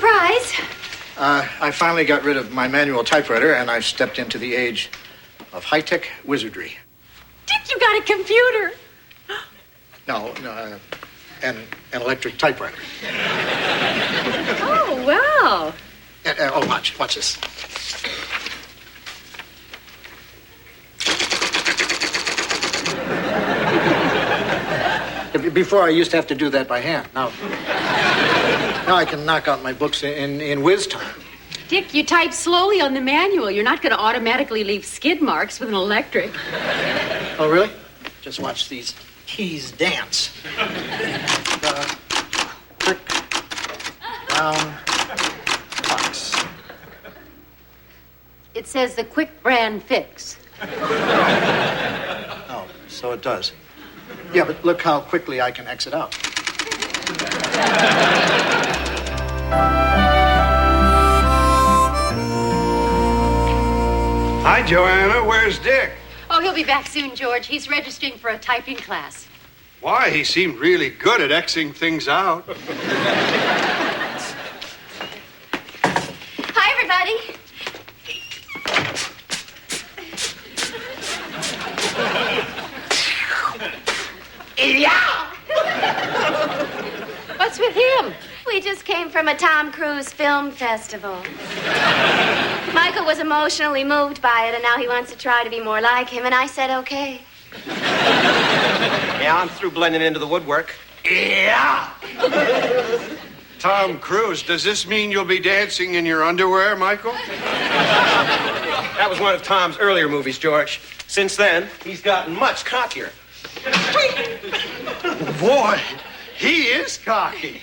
surprise? I finally got rid of my manual typewriter, and I stepped into the age of high-tech wizardry. Dick, you got a computer. No, an electric typewriter. Oh, wow. Watch this. Before, I used to have to do that by hand. Now I can knock out my books in whiz time. Dick, you type slowly on the manual. You're not going to automatically leave skid marks with an electric. Oh, really? Just watch these keys dance. Quick, round, box. It says the quick brand fix. Oh, so it does. Yeah, but look how quickly I can exit out. Hi, Joanna. Where's Dick? Oh, he'll be back soon, George. He's registering for a typing class. Why, he seemed really good at Xing things out. Hi, everybody. Yeah! What's with him? We just came from a Tom Cruise film festival. Michael was emotionally moved by it, and now he wants to try to be more like him, and I said okay. Yeah, I'm through blending into the woodwork. Yeah! Tom Cruise, does this mean you'll be dancing in your underwear, Michael? That was one of Tom's earlier movies, George. Since then, he's gotten much cockier. Boy, he is cocky.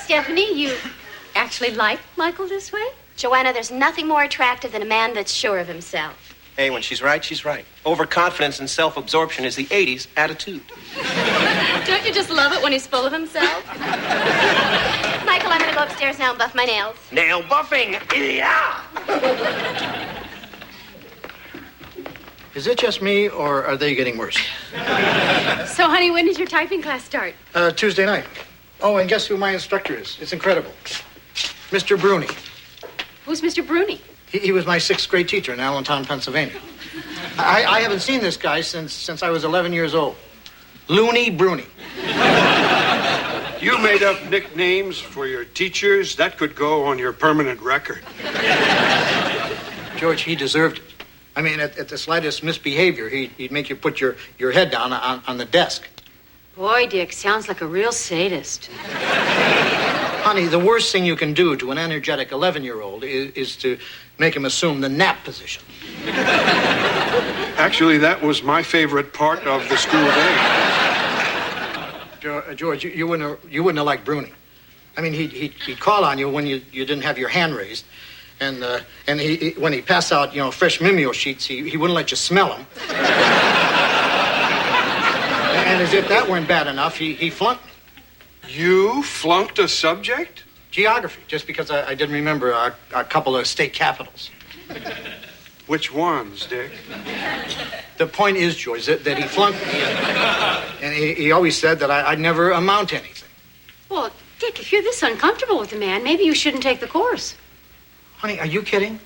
Stephanie, you actually like Michael this way? Joanna, there's nothing more attractive than a man that's sure of himself. Hey, when she's right, she's right. Overconfidence and self-absorption is the 80s attitude. Don't you just love it when he's full of himself? Michael, I'm going to go upstairs now and buff my nails. Nail buffing. Yeah! Is it just me, or are they getting worse? So, honey, when does your typing class start? Tuesday night. Oh, and guess who my instructor is? It's incredible. Mr. Bruni. Who's Mr. Bruni? He was my 6th grade teacher in Allentown, Pennsylvania. I haven't seen this guy since I was 11 years old. Looney Bruni. You made up nicknames for your teachers. That could go on your permanent record. George, he deserved it. I mean, at the slightest misbehavior, he'd make you put your head down on the desk. Boy, Dick, sounds like a real sadist. Honey, the worst thing you can do to an energetic 11-year-old is to make him assume the nap position. Actually, that was my favorite part of the school day. George, you wouldn't have liked Bruni. I mean, he'd call on you when you didn't have your hand raised. And he when he passed out, fresh Mimeo sheets, he wouldn't let you smell them. And as if that weren't bad enough, he flunked me. You flunked a subject? Geography, just because I didn't remember a couple of state capitals. Which ones, Dick? The point is, George, that he flunked me. And he always said that I'd never amount to anything. Well, Dick, if you're this uncomfortable with a man, maybe you shouldn't take the course. Honey, are you kidding?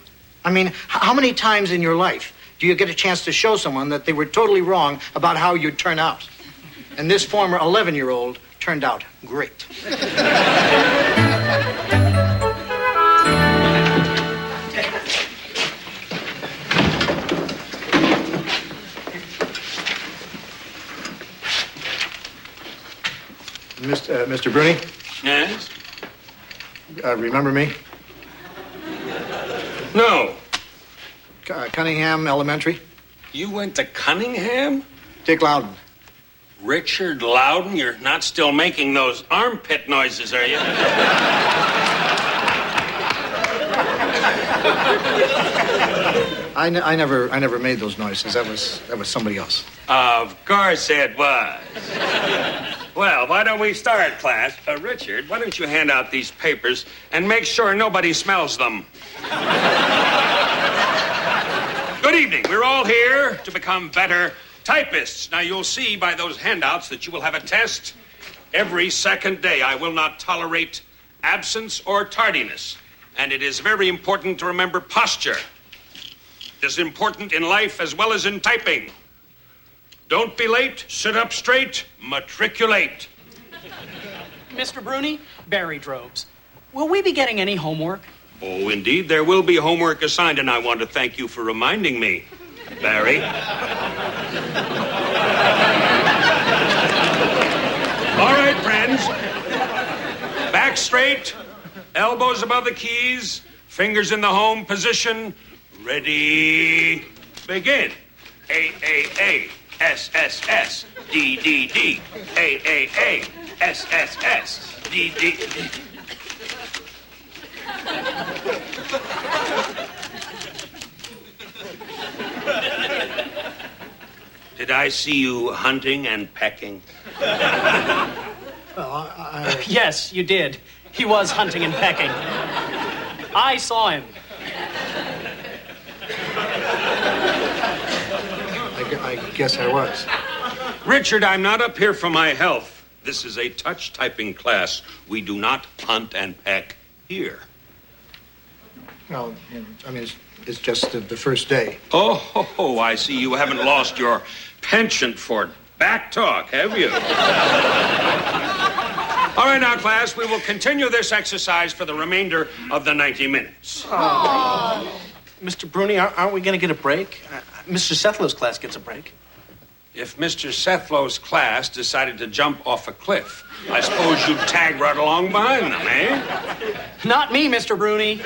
I mean, how many times in your life do you get a chance to show someone that they were totally wrong about how you'd turn out? And this former 11-year-old turned out great. Mr. Bruni? Yes? Remember me? No. Cunningham Elementary. You went to Cunningham? Dick Loudon. Richard Loudon? You're not still making those armpit noises, are you? I never made those noises. That was somebody else. Of course it was. Well, why don't we start, class? Richard, why don't you hand out these papers and make sure nobody smells them? Good evening. We're all here to become better typists. Now, you'll see by those handouts that you will have a test every second day. I will not tolerate absence, or tardiness. And it is very important to remember posture. It is important in life as well as in typing. Don't be late, sit up straight, matriculate. Mr. Bruni, Barry Drobes. Will we be getting any homework? Oh, indeed, there will be homework assigned, and I want to thank you for reminding me, Barry. All right, friends. Back straight, elbows above the keys, fingers in the home position. Ready, begin. A, A, A, S, S, S, D, D, D. A, A, A, S, S, S, D, D, D. Did I see you hunting and pecking? Yes, you did. He was hunting and pecking. I saw him. I guess I was. Richard, I'm not up here for my health. This is a touch typing class. We do not hunt and peck here. Well, I mean, it's just the first day. Oh, I see you haven't lost your penchant for back talk, have you? All right, now, class, we will continue this exercise for the remainder of the 90 minutes. Mr. Bruni, aren't we going to get a break? Mr. Sethlow's class gets a break. If Mr. Sethlow's class decided to jump off a cliff, I suppose you'd tag right along behind them, eh? Not me, Mr. Bruni.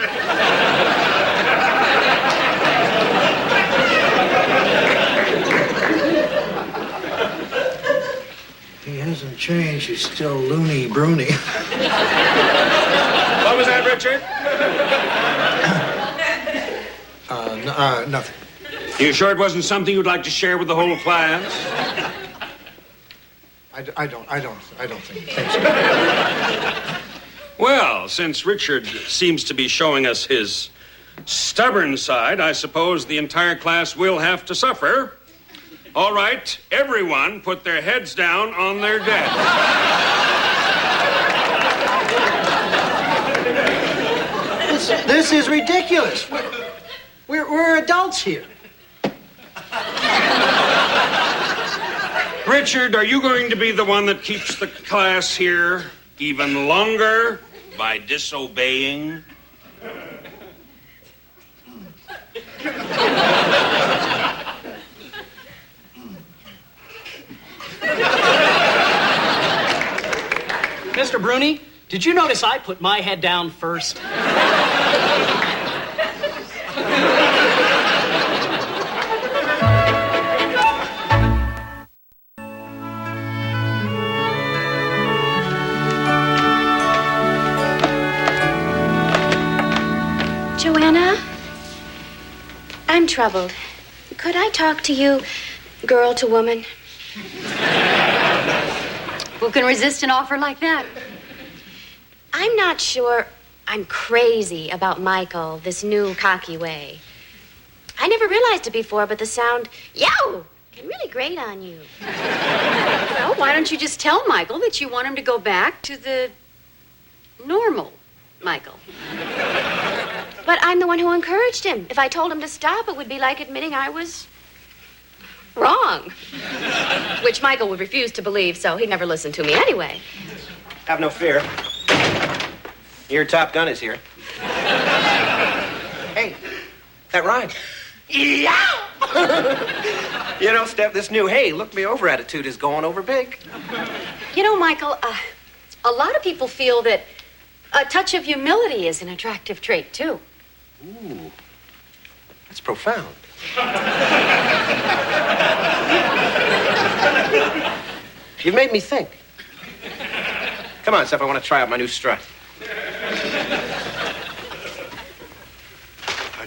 He hasn't changed. He's still loony Bruni. What was that, Richard? Nothing. You sure it wasn't something you'd like to share with the whole class? I don't think so. Well, since Richard seems to be showing us his stubborn side, I suppose the entire class will have to suffer. All right, everyone put their heads down on their desk. This is ridiculous. We're adults here. Richard, are you going to be the one that keeps the class here even longer by disobeying? Mr. Bruni, did you notice I put my head down first? Joanna, I'm troubled. Could I talk to you, girl to woman? Who can resist an offer like that? I'm not sure I'm crazy about Michael, this new cocky way. I never realized it before, but the sound, yow, can really grate on you. Well, why don't you just tell Michael that you want him to go back to the normal Michael? But I'm the one who encouraged him. If I told him to stop, it would be like admitting I was wrong. Which Michael would refuse to believe, so he'd never listen to me anyway. Have no fear. Your Top Gun is here. Hey, that rhymes. Yeah! You know, Steph, this new hey, look me over attitude is going over big. You know, Michael, a lot of people feel that a touch of humility is an attractive trait, too. Ooh, that's profound. You've made me think. Come on, Steph, I want to try out my new strut.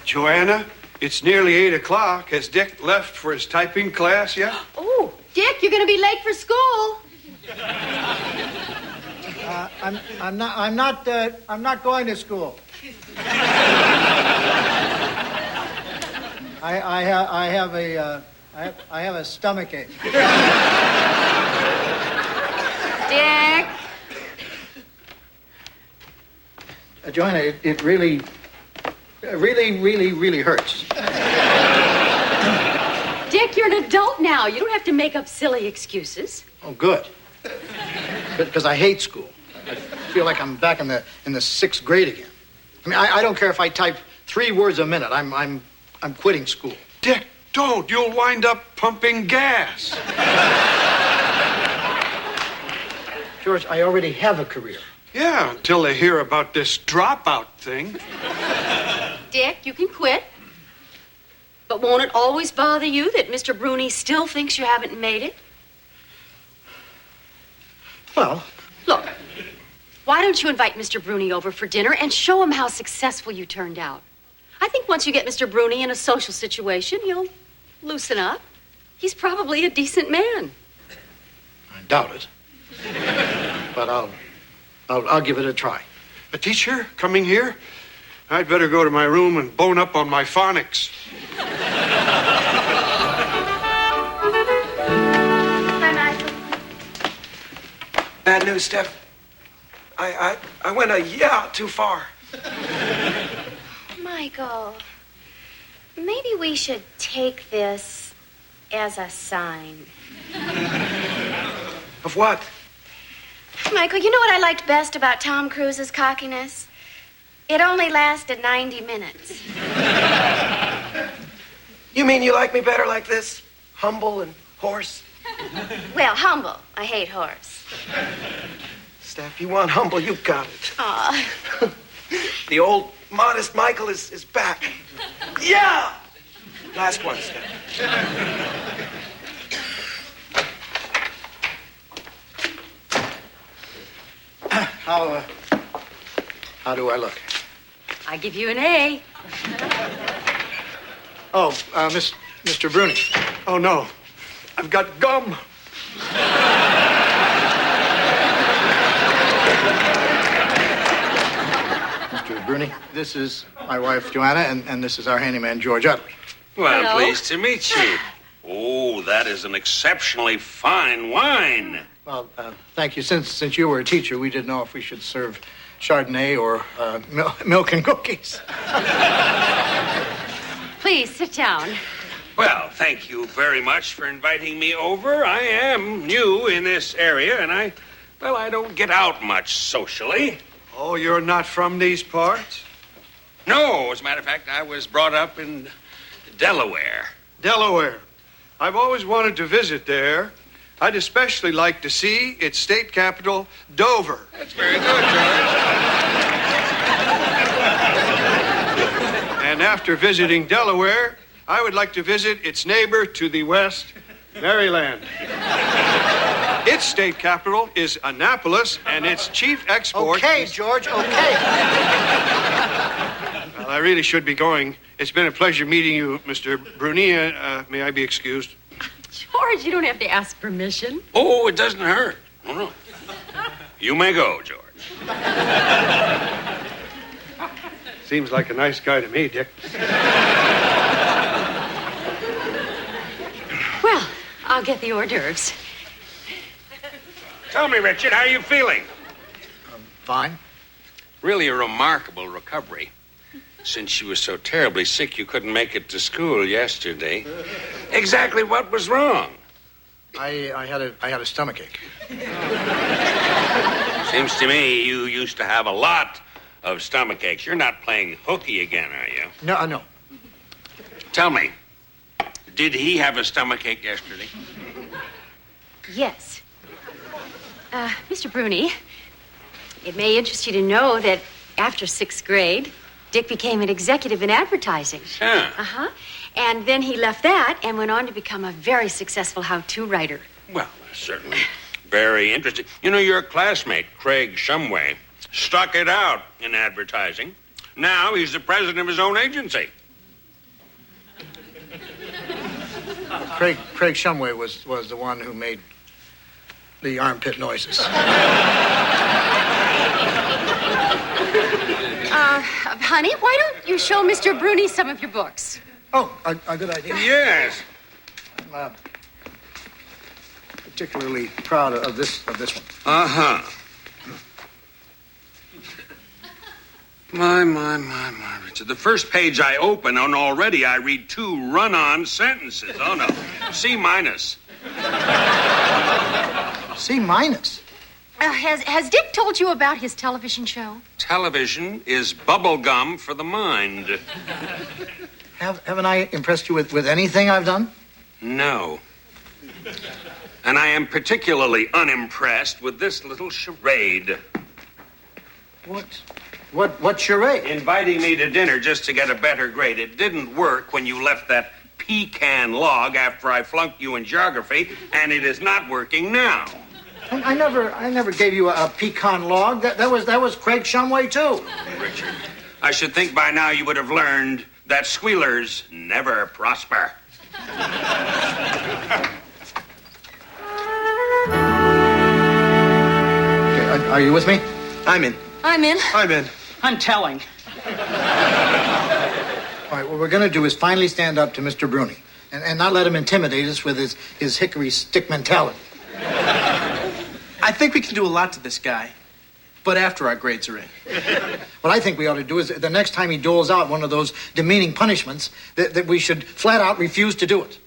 Joanna, it's nearly 8 o'clock. Has Dick left for his typing class yet? Oh, Dick, you're going to be late for school. I'm not going to school. I have a stomach ache. Dick. Joanna, it really hurts. Dick, you're an adult now. You don't have to make up silly excuses. Oh, good. Because I hate school. I feel like I'm back in the 6th grade again. I mean, I don't care if I type 3 words a minute. I'm quitting school. Dick, don't. You'll wind up pumping gas. George, I already have a career. Yeah, until they hear about this dropout thing. Dick, you can quit. But won't it always bother you that Mr. Bruni still thinks you haven't made it? Well, Look, why don't you invite Mr. Bruni over for dinner and show him how successful you turned out? I think once you get Mr. Bruni in a social situation, he'll loosen up. He's probably a decent man. I doubt it. But I'll give it a try. A teacher coming here? I'd better go to my room and bone up on my phonics. Hi, Michael. Bad news, Steph. I went a yeah too far. Michael, maybe we should take this as a sign. Of what? Michael, you know what I liked best about Tom Cruise's cockiness? It only lasted 90 minutes. You mean you like me better like this? Humble and hoarse? Well, humble. I hate horse. Steph, you want humble, you got it. Aw. The old modest Michael is back. Yeah! Last one, Steph. How do I look? I give you an A. Oh, Mr. Bruni. Oh, no. I've got gum. Mr. Bruni, this is my wife, Joanna, and this is our handyman, George Utley. Well, Hello. pleased to meet you. Oh, that is an exceptionally fine wine. Well, thank you. Since you were a teacher, we didn't know if we should serve Chardonnay or milk and cookies. Please, sit down. Well, thank you very much for inviting me over. I am new in this area, and I don't get out much socially. Oh, you're not from these parts? No, as a matter of fact, I was brought up in Delaware. Delaware. I've always wanted to visit there. I'd especially like to see its state capital, Dover. That's very good, George. And after visiting Delaware, I would like to visit its neighbor to the west, Maryland. Its state capital is Annapolis, and its chief export Okay, is... George, okay. Well, I really should be going. It's been a pleasure meeting you, Mr. Bruni. May I be excused? George, you don't have to ask permission. Oh, it doesn't hurt. Oh, no. You may go, George. Seems like a nice guy to me, Dick. Well, I'll get the hors d'oeuvres. Tell me, Richard, how are you feeling? Fine. Really a remarkable recovery. Since you were so terribly sick you couldn't make it to school yesterday. Exactly what was wrong? I had a stomachache. Seems to me you used to have a lot of stomach aches. You're not playing hooky again, are you? No. Tell me, did he have a stomach ache yesterday? Yes. Mr. Bruni, it may interest you to know that after 6th grade, Dick became an executive in advertising. Yeah. Uh-huh. And then he left that and went on to become a very successful how-to writer. Well, certainly very interesting. You know, your classmate, Craig Shumway, stuck it out in advertising. Now he's the president of his own agency. Craig Shumway was the one who made the armpit noises. Honey, why don't you show Mr. Bruni some of your books? Oh, a good idea. Yes. I'm particularly proud of this one. Uh-huh. My, Richard. The first page I open, and already I read 2 run-on sentences. Oh, no. C minus. C minus? Has Dick told you about his television show? Television is bubble gum for the mind. Haven't I impressed you with anything I've done? No. And I am particularly unimpressed with this little charade. What charade? Inviting me to dinner just to get a better grade. It didn't work when you left that pecan log after I flunked you in geography, and it is not working now. I never gave you a pecan log. That was Craig Shumway, too. Richard, I should think by now you would have learned that squealers never prosper. Okay, are you with me? I'm in. I'm in. I'm in. I'm telling. All right, what we're going to do is finally stand up to Mr. Bruni and not let him intimidate us with his hickory stick mentality. I think we can do a lot to this guy, but after our grades are in. What I think we ought to do is the next time he doles out one of those demeaning punishments, that we should flat out refuse to do it.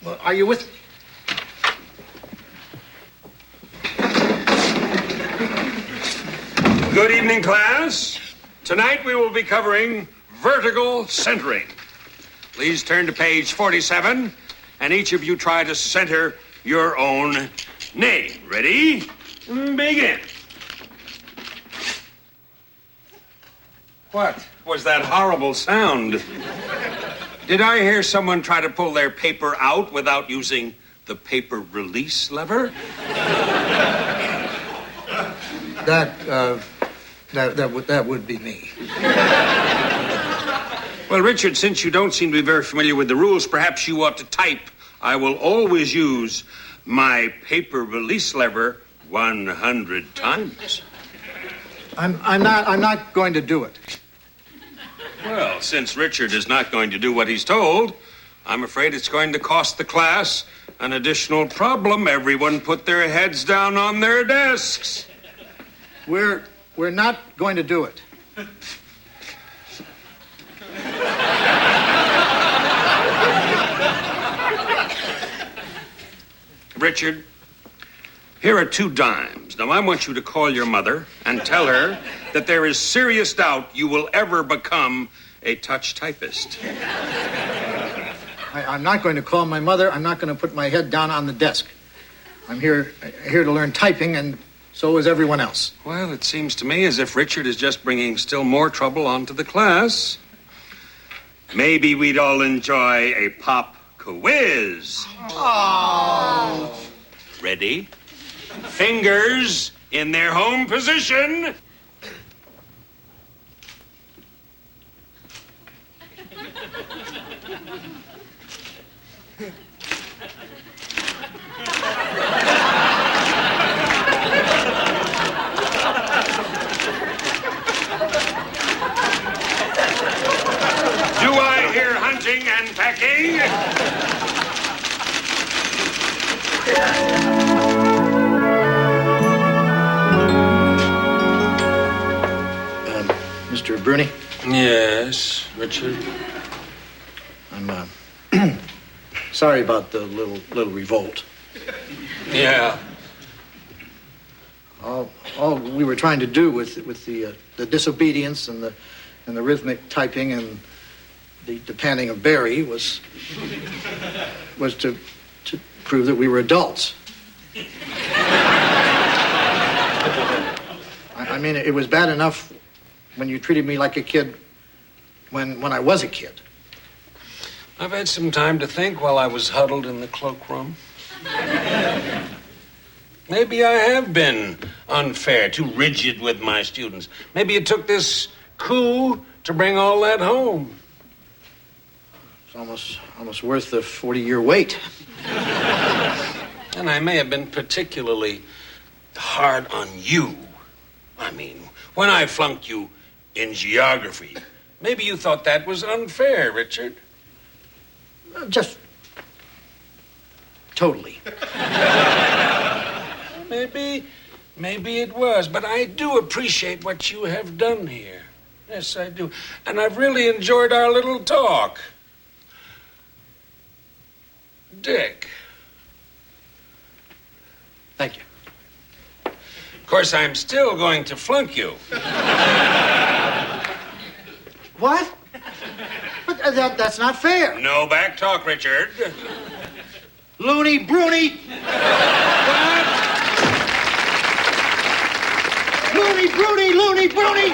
Well, are you with me? Good evening, class. Tonight we will be covering vertical centering. Please turn to page 47, and each of you try to center your own name. Ready? Begin. What was that horrible sound? Did I hear someone try to pull their paper out without using the paper release lever? That would be me. Well, Richard, since you don't seem to be very familiar with the rules, perhaps you ought to type, "I will always use my paper release lever 100 times." I'm not going to do it. Well, since Richard is not going to do what he's told, I'm afraid it's going to cost the class an additional problem. Everyone put their heads down on their desks. We're not going to do it. Richard, here are 2 dimes. Now, I want you to call your mother and tell her that there is serious doubt you will ever become a touch typist. I'm not going to call my mother. I'm not going to put my head down on the desk. I'm here to learn typing, and so is everyone else. Well, it seems to me as if Richard is just bringing still more trouble onto the class. Maybe we'd all enjoy a pop quiz. Oh. Ready? Fingers in their home position. Do I hear hunting and pecking? Mr. Bruni? Yes, Richard. I'm sorry about the little revolt. Yeah. All we were trying to do with the disobedience and the rhythmic typing and the panning of Barry was to prove that we were adults. I mean, it was bad enough when you treated me like a kid when I was a kid. I've had some time to think while I was huddled in the cloakroom. Maybe I have been unfair, too rigid with my students. Maybe it took this coup to bring all that home. It's almost worth the 40-year wait. And I may have been particularly hard on you. I mean, when I flunked you in geography, maybe you thought that was unfair, Richard. Just totally. Maybe it was, but I do appreciate what you have done here. Yes, I do. And I've really enjoyed our little talk. Dick. Thank you. Of course, I'm still going to flunk you. What? But that's not fair. No back talk, Richard. Loony Bruni. Loony Bruni, Loony Bruni.